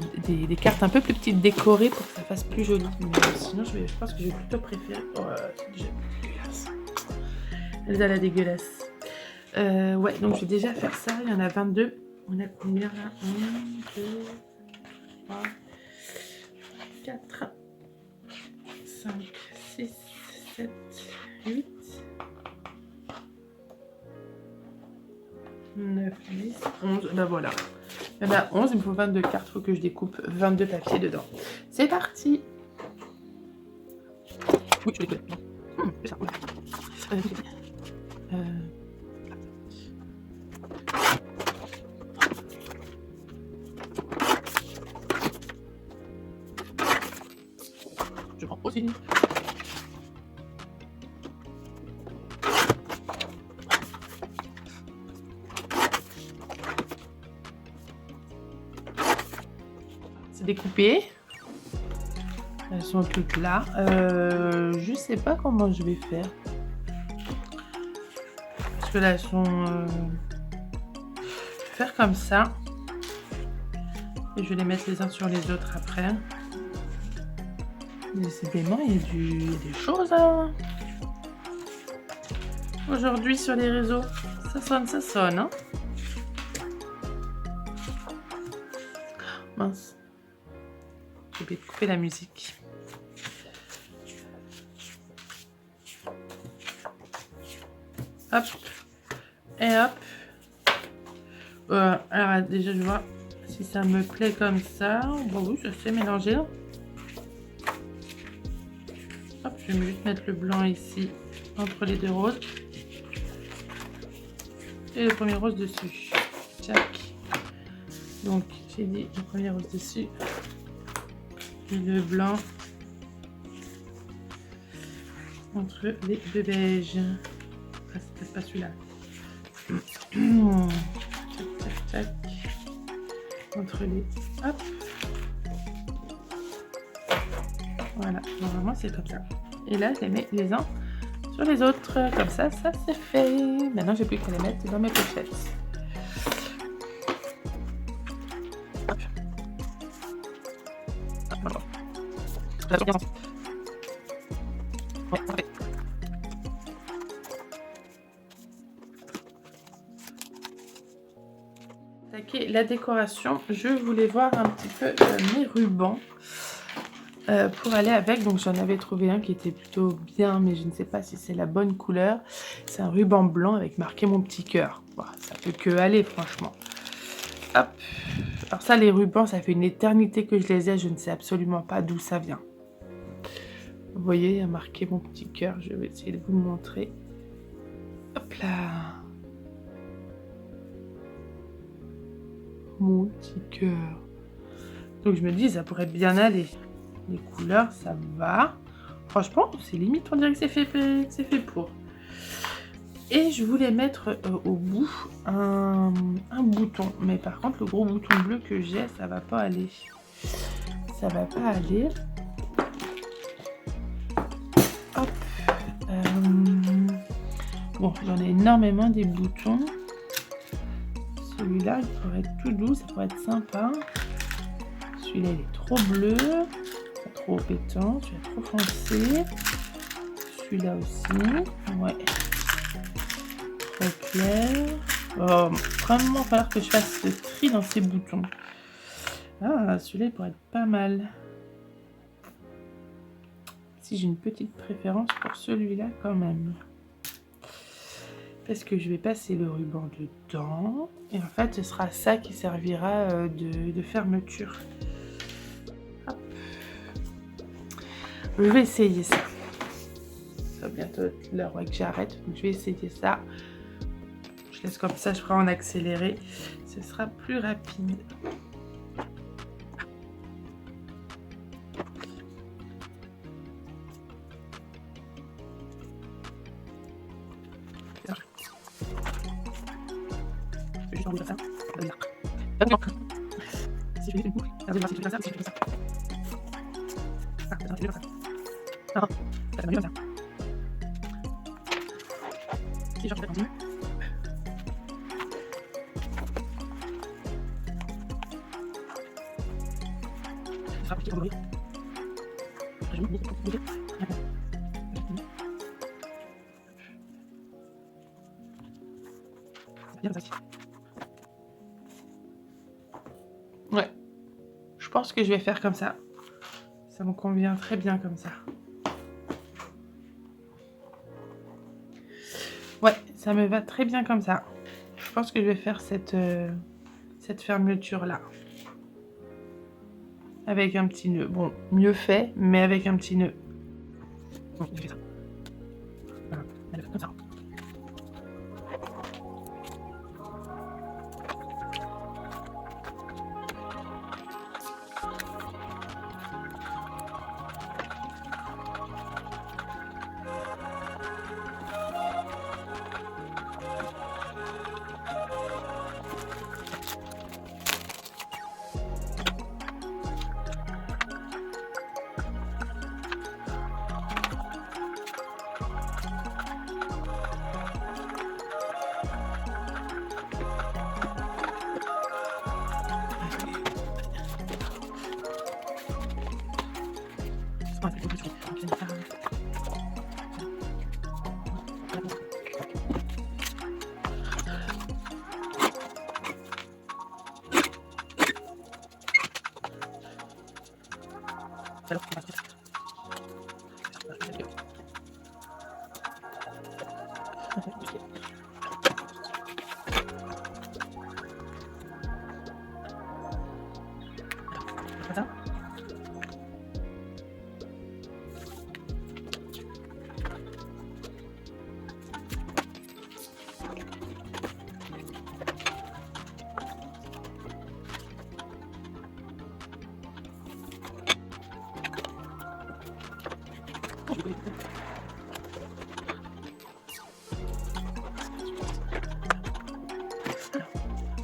un peu plus petites décorées pour que ça fasse plus joli. Mais sinon, je pense que je vais plutôt préférer. Oh, c'est déjà dégueulasse. Elsa la dégueulasse. Ouais, donc je vais déjà faire ça. Il y en a 22. On a combien là? 1, 2, 3, 4, 5, 6, 7, 8, 9, 10, 11. Ben voilà. Il y en a 11, il me faut 22 cartes. Il faut que je découpe 22 papiers dedans. C'est parti. Oui, je les connais. C'est ça. Je prends aussi. C'est découpé. Elles sont toutes là. Je sais pas comment je vais faire. Parce que là, elles sont... Je vais faire comme ça. Et je vais les mettre les uns sur les autres après. Décidément, il y a des choses hein. Aujourd'hui sur les réseaux. Ça sonne. Hein. Mince. Je vais couper la musique. Hop. Et hop. Alors déjà, je vois si ça me plaît comme ça. Bon, oui, ça s'est mélangé. Hop, je vais juste mettre le blanc ici, entre les deux roses. Et le premier rose dessus. Tac. Donc, j'ai dit le premier rose dessus. Et le blanc entre les deux beiges. Ah, c'est peut-être pas celui-là. Tac, tac, tac. Entre les... Hop. Voilà, normalement c'est comme ça. Et là, je les mets les uns sur les autres. Comme ça, ça c'est fait. Maintenant, j'ai plus qu'à les mettre dans mes pochettes. Attaquer la décoration, je voulais voir un petit peu mes rubans pour aller avec. Donc j'en avais trouvé un qui était plutôt bien, mais je ne sais pas si c'est la bonne couleur. C'est un ruban blanc avec marqué mon petit cœur. Bon, ça peut que aller, franchement. Hop. Alors ça, les rubans, ça fait une éternité que je les ai. Je ne sais absolument pas d'où ça vient. Vous voyez, il y a marqué mon petit cœur. Je vais essayer de vous le montrer. Hop là. Mon petit cœur. Donc je me dis, ça pourrait bien aller. Les couleurs, ça va. Franchement, c'est limite, on dirait que c'est fait pour. Et je voulais mettre au bout un bouton. Mais par contre, le gros bouton bleu que j'ai, ça va pas aller. Ça va pas aller. Hop. Bon, j'en ai énormément des boutons. Celui-là, il pourrait être tout doux, ça pourrait être sympa. Celui-là, il est trop bleu, pas trop pétant, celui-là trop foncé. Celui-là aussi, ouais. Trop clair. Oh, vraiment, il va falloir que je fasse le tri dans ces boutons. Ah, celui-là, il pourrait être pas mal. Si j'ai une petite préférence pour celui-là quand même. Parce que je vais passer le ruban dedans. Et en fait, ce sera ça qui servira de fermeture. Hop. Je vais essayer ça. Ça va bientôt être l'heure que j'arrête. Donc je vais essayer ça. Je laisse comme ça, je ferai en accéléré. Ce sera plus rapide. Je vais juste enlever ça. Si je fais une boucle, ça va comme ça, si je fais ça. Ah, ça va comme ça. Ah, ça va mieux comme ça. Si je continue. Ce sera petit pour ouvrir. Je vais bouger. Bien comme ça. Ouais, je pense que je vais faire comme ça. Ça me convient très bien comme ça. Ouais, ça me va très bien comme ça. Je pense que je vais faire cette fermeture là. Avec un petit nœud. Bon, mieux fait, mais avec un petit nœud. Bon, je fais ça. Voilà, on va le faire comme ça. comme ça.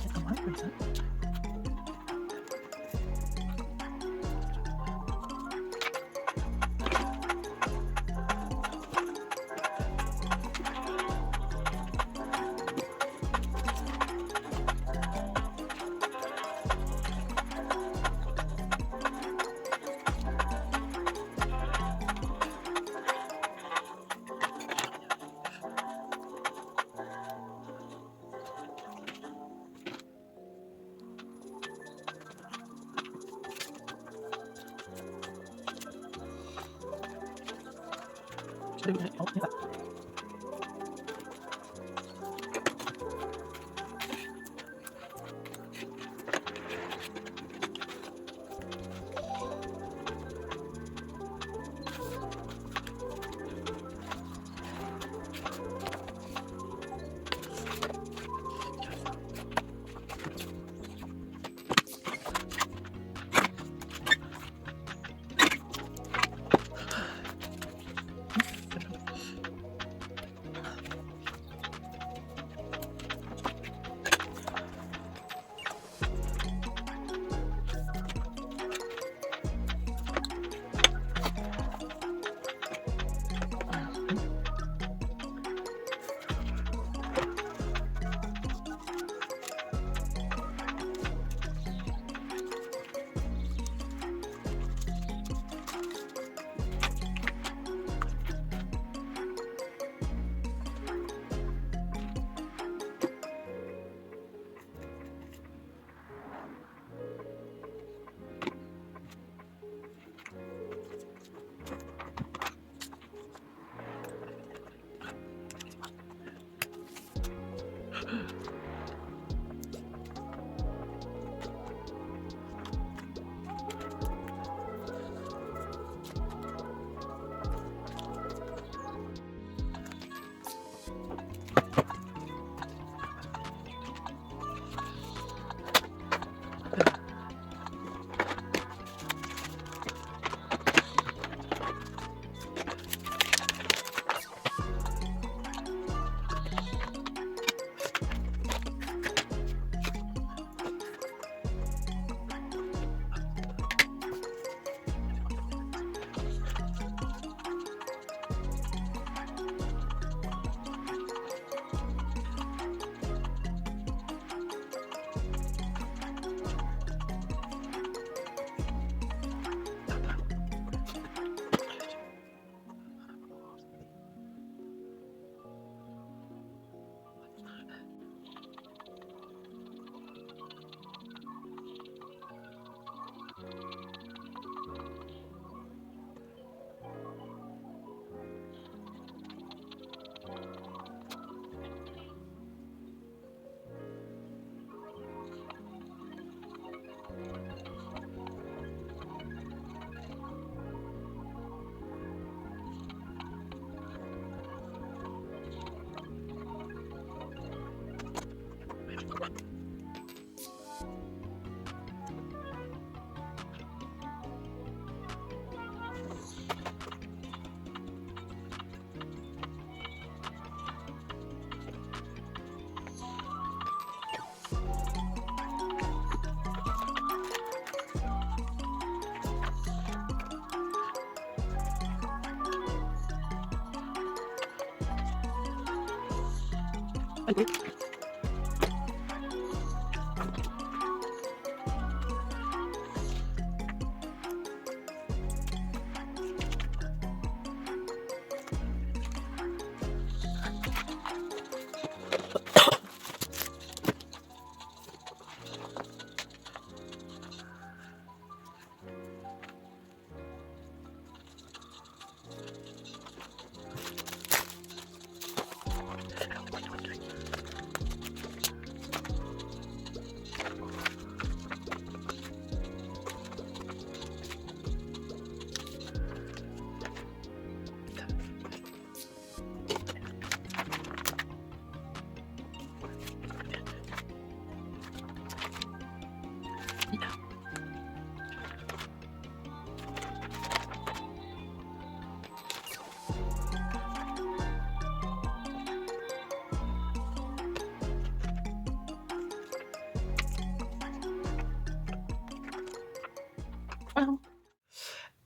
Alors, peut-être comme ça. Je vais oh, comme ça. OK.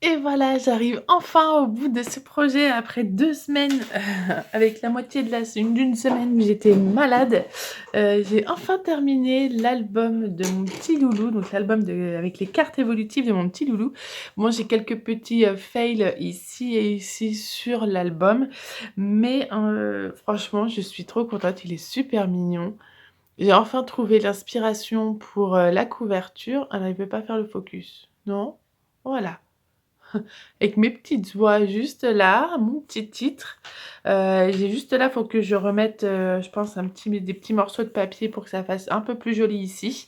Et voilà, j'arrive enfin au bout de ce projet après 2 semaines, avec la moitié d'une semaine où j'étais malade. J'ai enfin terminé l'album de mon petit loulou, donc l'album avec les cartes évolutives de mon petit loulou. Bon, j'ai quelques petits, fails ici et ici sur l'album, mais franchement, je suis trop contente, il est super mignon. J'ai enfin trouvé l'inspiration pour, la couverture. Ah, elle ne pas faire le focus. Non? Voilà. Avec mes petites voix juste là, mon petit titre. J'ai juste là, faut que je remette, je pense des petits morceaux de papier pour que ça fasse un peu plus joli ici.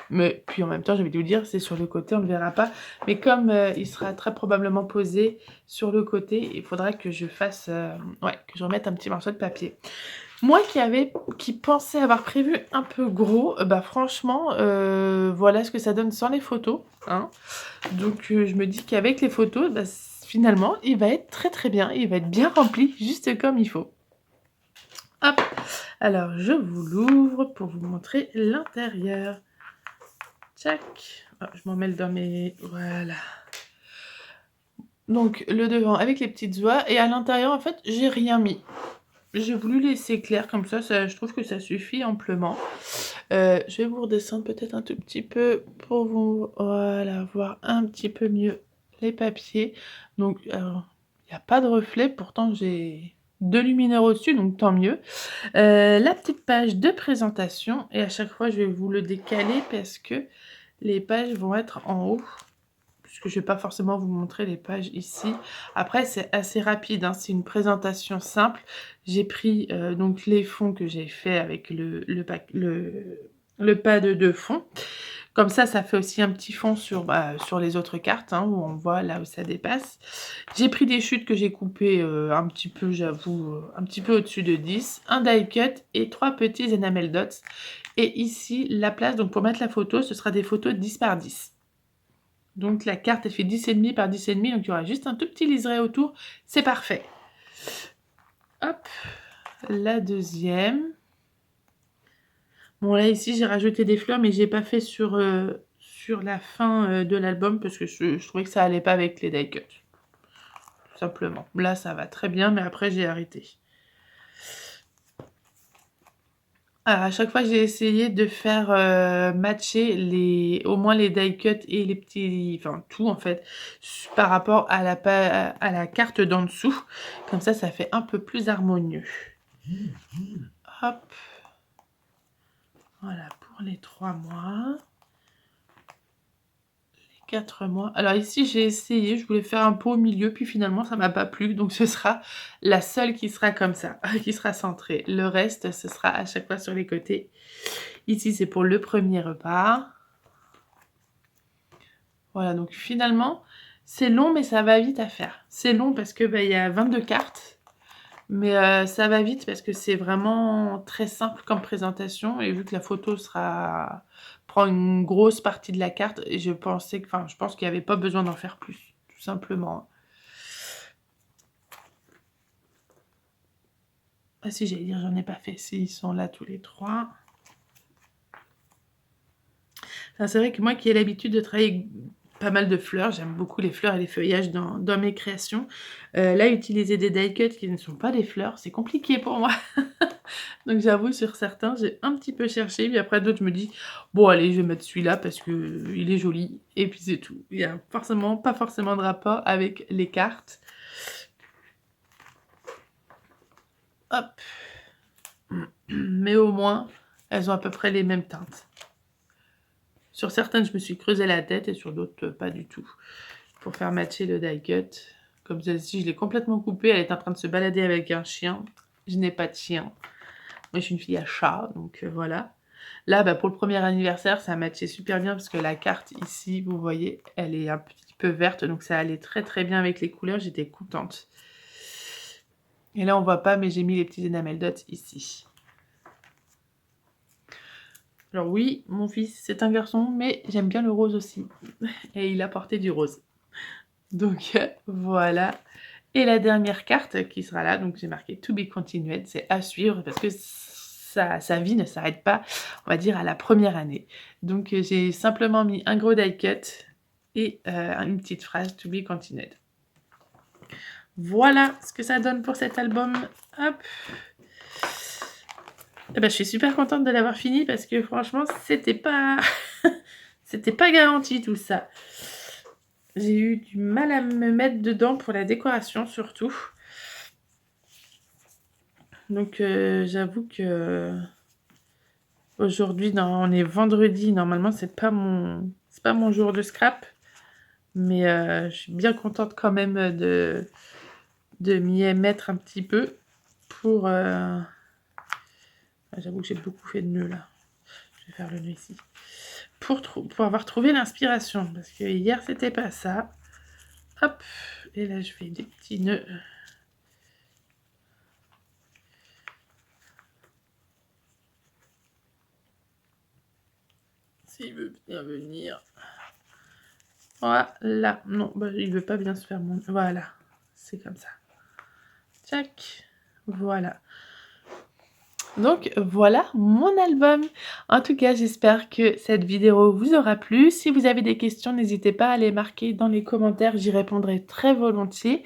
Mais puis en même temps, j'ai envie de vous dire, c'est sur le côté, on ne le verra pas. Mais comme, il sera très probablement posé sur le côté, il faudra que je fasse, ouais, que je remette un petit morceau de papier. Moi qui pensais avoir prévu un peu gros, bah franchement, voilà ce que ça donne sans les photos, hein. Donc je me dis qu'avec les photos, bah finalement, il va être très, très bien. Il va être bien rempli, juste comme il faut. Hop! Alors je vous l'ouvre pour vous montrer l'intérieur. Tchac! Oh, je m'en mêle dans mes... Voilà. Donc le devant avec les petites oies et à l'intérieur, en fait, j'ai rien mis. J'ai voulu laisser clair comme ça, je trouve que ça suffit amplement. Je vais vous redescendre peut-être un tout petit peu pour vous, voilà, voir un petit peu mieux les papiers. Donc, alors, il n'y a pas de reflet, pourtant j'ai 2 luminaires au-dessus, donc tant mieux. La petite page de présentation et à chaque fois, je vais vous le décaler parce que les pages vont être en haut. Puisque je ne vais pas forcément vous montrer les pages ici. Après, c'est assez rapide, hein, c'est une présentation simple. J'ai pris donc les fonds que j'ai fait avec le pad de fond. Comme ça fait aussi un petit fond sur les autres cartes, hein, où on voit là où ça dépasse. J'ai pris des chutes que j'ai coupées un petit peu, j'avoue, un petit peu au-dessus de 10. Un die cut et 3 petits enamel dots. Et ici, la place, donc pour mettre la photo, ce sera des photos 10 par 10. Donc la carte, elle fait 10,5 par 10,5, donc il y aura juste un tout petit liseré autour. C'est parfait. Hop, la deuxième. Bon, là, ici, j'ai rajouté des fleurs, mais j'ai pas fait sur la fin de l'album parce que je trouvais que ça allait pas avec les die cuts. Tout simplement. Là, ça va très bien, mais après, j'ai arrêté. Alors, à chaque fois, j'ai essayé de faire matcher au moins les die cuts et les petits... Enfin, tout, en fait, par rapport à la carte d'en dessous. Comme ça fait un peu plus harmonieux. Hop. Voilà, pour les 3 mois. Les 4 mois. Alors ici, j'ai essayé, je voulais faire un pot au milieu, puis finalement, ça m'a pas plu. Donc, ce sera la seule qui sera comme ça, qui sera centrée. Le reste, ce sera à chaque fois sur les côtés. Ici, c'est pour le premier repas. Voilà, donc finalement, c'est long, mais ça va vite à faire. C'est long parce que il y a 22 cartes, mais ça va vite parce que c'est vraiment très simple comme présentation et vu que la photo prend une grosse partie de la carte, et je pense qu'il n'y avait pas besoin d'en faire plus, tout simplement. Ah si, j'allais dire, j'en ai pas fait. Si, ils sont là tous les 3. C'est vrai que moi qui ai l'habitude de travailler avec pas mal de fleurs, j'aime beaucoup les fleurs et les feuillages dans mes créations. Là, utiliser des die cuts qui ne sont pas des fleurs, c'est compliqué pour moi. Donc j'avoue, sur certains, j'ai un petit peu cherché, puis après d'autres, je me dis, bon allez, je vais mettre celui-là parce que il est joli, et puis c'est tout. Il n'y a pas forcément de rapport avec les cartes. Hop. Mais au moins, elles ont à peu près les mêmes teintes. Sur certaines, je me suis creusé la tête et sur d'autres, pas du tout. Pour faire matcher le die cut. Comme celle-ci, je l'ai complètement coupée. Elle est en train de se balader avec un chien. Je n'ai pas de chien. Moi, je suis une fille à chat, donc voilà. Là, pour le premier anniversaire, ça a matché super bien parce que la carte ici, vous voyez, elle est un petit peu verte. Donc ça allait très très bien avec les couleurs. J'étais contente. Et là, on voit pas, mais j'ai mis les petits enamel dots ici. Alors oui, mon fils, c'est un garçon, mais j'aime bien le rose aussi. Et il a porté du rose. Donc voilà. Et la dernière carte qui sera là, donc j'ai marqué To be continued, c'est à suivre parce que sa vie ne s'arrête pas, on va dire, à la première année. Donc j'ai simplement mis un gros die cut et une petite phrase to be continued. Voilà ce que ça donne pour cet album. Hop. Et je suis super contente de l'avoir fini parce que franchement, c'était pas c'était pas garanti tout ça. J'ai eu du mal à me mettre dedans pour la décoration surtout. Donc j'avoue que aujourd'hui, on est vendredi, normalement c'est pas mon jour de scrap, mais je suis bien contente quand même de m'y mettre un petit peu pour... J'avoue que j'ai beaucoup fait de nœuds là. Je vais faire le nœud ici. Pour avoir trouvé l'inspiration, parce que hier c'était pas ça. Hop, et là je fais des petits nœuds. S'il veut bien venir. Voilà. Non, il veut pas bien se faire mon... Voilà, c'est comme ça. Tchac. Voilà. Donc voilà mon album. En tout cas, j'espère que cette vidéo vous aura plu. Si vous avez des questions, n'hésitez pas à les marquer dans les commentaires, j'y répondrai très volontiers.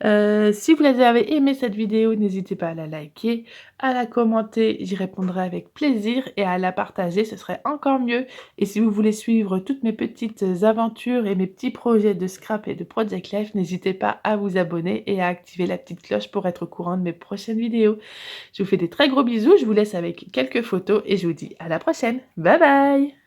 Si vous avez aimé cette vidéo, n'hésitez pas à la liker, à la commenter, j'y répondrai avec plaisir, et à la partager, ce serait encore mieux. Et si vous voulez suivre toutes mes petites aventures et mes petits projets de scrap et de Project Life, n'hésitez pas à vous abonner et à activer la petite cloche pour être au courant de mes prochaines vidéos. Je vous fais des très gros bisous, je vous laisse avec quelques photos et je vous dis à la prochaine. Bye bye!